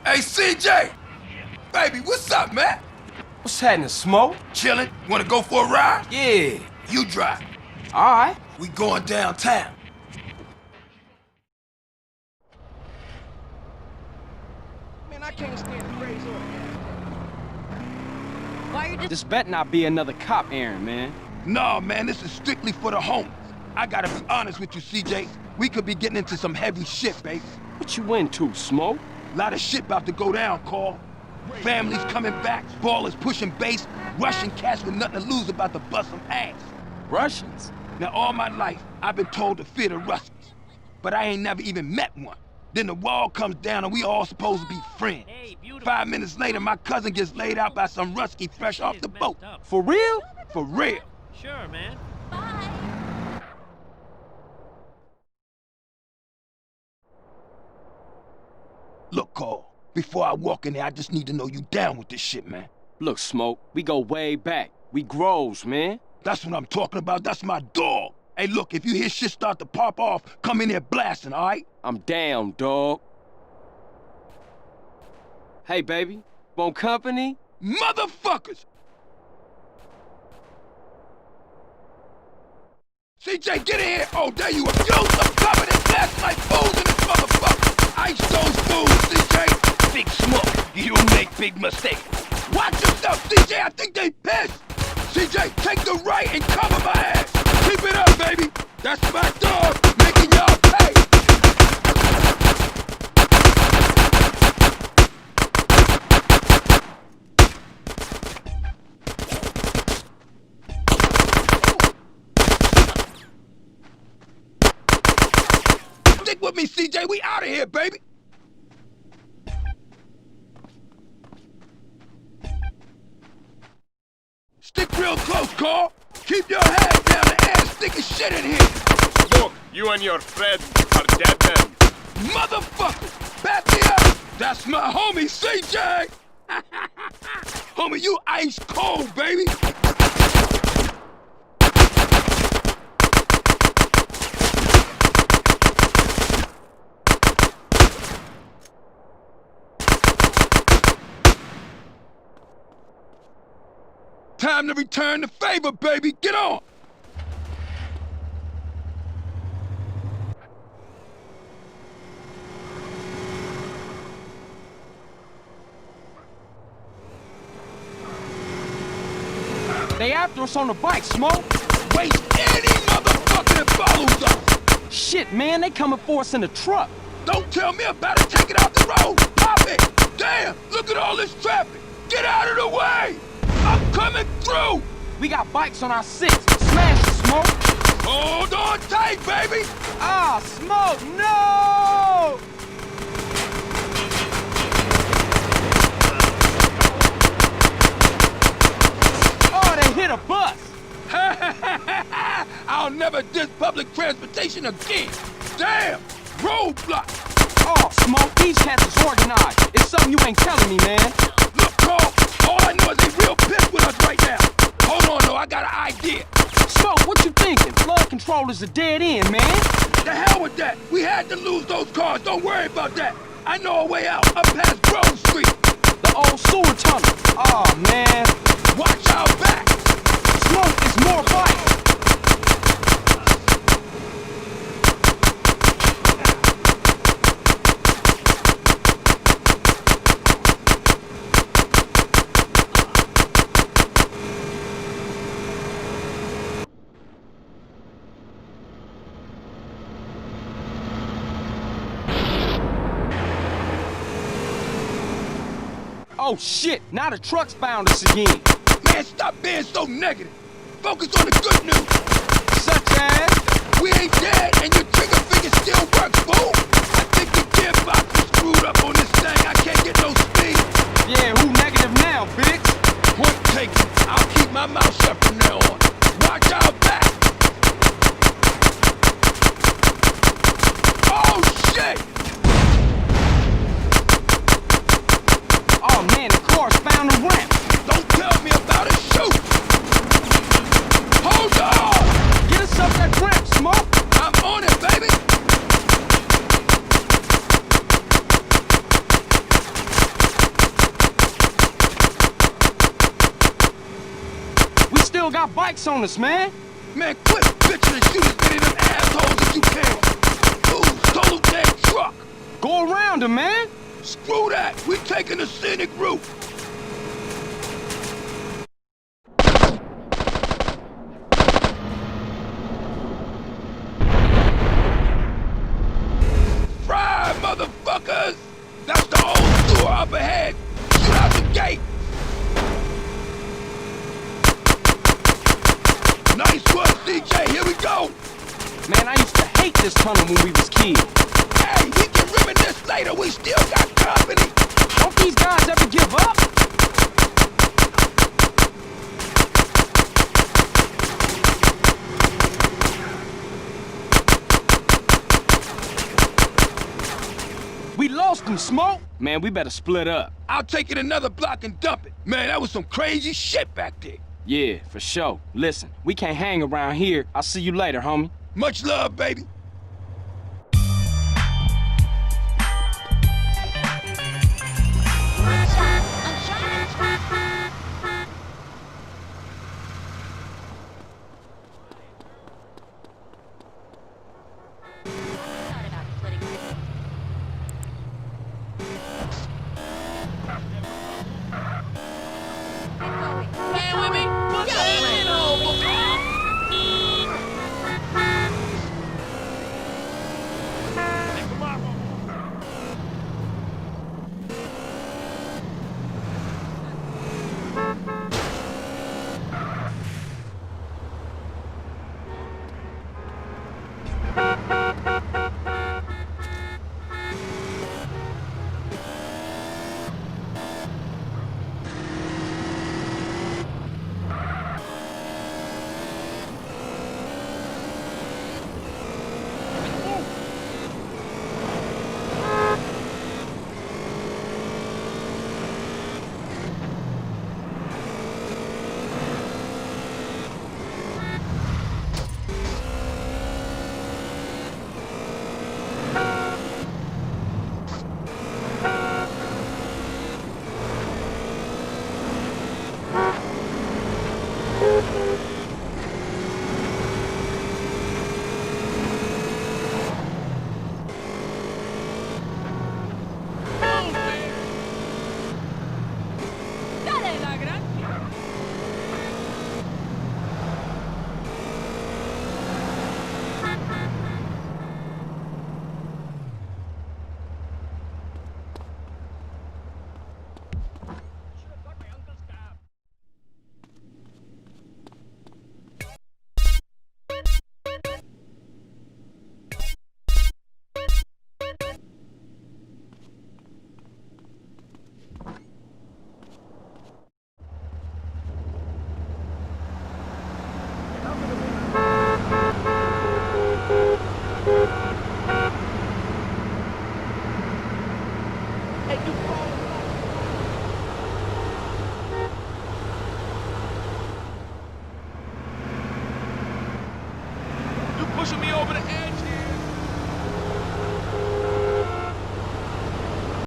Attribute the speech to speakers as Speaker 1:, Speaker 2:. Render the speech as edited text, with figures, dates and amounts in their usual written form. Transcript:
Speaker 1: Hey, CJ! Baby, what's up, man?
Speaker 2: What's happening, Smoke?
Speaker 1: Chillin'? Wanna go for a ride?
Speaker 2: Yeah.
Speaker 1: You drive.
Speaker 2: Alright.
Speaker 1: We going downtown.
Speaker 3: Man, I can't stand the praise or
Speaker 4: Why you just...
Speaker 2: This better not be another cop errand, man.
Speaker 1: No, man, this is strictly for the homies. I gotta be honest with you, CJ. We could be getting into some heavy shit, baby.
Speaker 2: What you into, Smoke?
Speaker 1: Lot of shit about to go down, Carl. Families coming back, ballers pushing base, Russian cats with nothing to lose about to bust some ass.
Speaker 2: Russians?
Speaker 1: Now, all my life, I've been told to fear the Russians. But I ain't never even met one. Then the wall comes down and we all supposed to be friends. 5 minutes later, my cousin gets laid out by some Rusky fresh off the boat.
Speaker 2: For real?
Speaker 1: For real.
Speaker 3: Sure, man.
Speaker 1: Look, Carl, before I walk in there, I just need to know you down with this shit, man.
Speaker 2: Look, Smoke, we go way back. We grows, man.
Speaker 1: That's what I'm talking about. That's my dog. Hey, look, if you hear shit start to pop off, come in here blasting, all right?
Speaker 2: I'm down, dog. Hey, baby. Want company?
Speaker 1: Motherfuckers! CJ, get in here! Oh, there you are. Yo, some covered in gas like fools in this motherfucker! Ice those fools, CJ! Big Smoke, you make big mistakes. Watch yourself, CJ! I think they pissed! CJ, take the right and cover my ass! Keep it up, baby! That's my dog, making y'all pay! Stick with me, CJ. We out of here, baby. Stick real close, Carl. Keep your head down. The ass sticking shit in here.
Speaker 5: Look, you and your friend are dead men.
Speaker 1: Motherfucker, back me up. That's my homie, CJ. Homie, you ice cold, baby. Time to return the favor, baby. Get on!
Speaker 2: They after us on the bike, Smoke.
Speaker 1: Waste any motherfucker that follows us!
Speaker 2: Shit, man, they coming for us in the truck.
Speaker 1: Don't tell me about it. Take it off the road. Pop it! Damn, look at all this traffic. Get out of the way! I'm coming through!
Speaker 2: We got bikes on our six. Smash it, Smoke.
Speaker 1: Hold on tight, baby!
Speaker 2: Ah, Smoke, no! Oh, they hit a bus.
Speaker 1: I'll never diss public transportation again. Damn! Roadblock!
Speaker 2: Oh, Smoke, these cats is organized. It's something you ain't telling me, man.
Speaker 1: Look, Carl, all I know is they real pissed with us right now. Hold on, though, I got an idea.
Speaker 2: Smoke, what you thinking? Flood control is a dead end, man.
Speaker 1: The hell with that. We had to lose those cars. Don't worry about that. I know a way out, up past Grove Street.
Speaker 2: The old sewer tunnel. Oh, man.
Speaker 1: Watch our back.
Speaker 2: Smoke is more bikes. Oh shit, now the truck's found us again.
Speaker 1: Man, stop being so negative. Focus on the good news.
Speaker 2: Such as?
Speaker 1: We ain't dead and your trigger finger still works, fool. I think the gearbox is screwed up on this thing. I can't get no speed.
Speaker 2: Yeah, who negative now, bitch?
Speaker 1: Point taken. I'll keep my mouth shut from now on. Watch our back. Oh shit!
Speaker 2: Oh man, the car's found the ramp.
Speaker 1: Don't tell me about it, shoot! Hold on!
Speaker 2: Get us up that ramp, Smoke.
Speaker 1: I'm on it, baby!
Speaker 2: still got bikes on us, man.
Speaker 1: Man, quit bitching and shoot as many of them assholes as you can. Ooh, total dead truck.
Speaker 2: Go around him, man.
Speaker 1: Screw that. We're taking the scenic route. Fry, motherfuckers! That's the old sewer up ahead. Shoot out the gate. Nice work, DJ. Here we go.
Speaker 2: Man, I used to hate this tunnel when we was kids.
Speaker 1: Hey, we can reminisce later. We still got company.
Speaker 2: Don't these guys ever give up? We lost them, Smoke. Man, we better split up.
Speaker 1: I'll take it another block and dump it. Man, that was some crazy shit back there.
Speaker 2: Yeah, for sure. Listen, we can't hang around here. I'll see you later, homie.
Speaker 1: Much love, baby.
Speaker 3: Hey, you call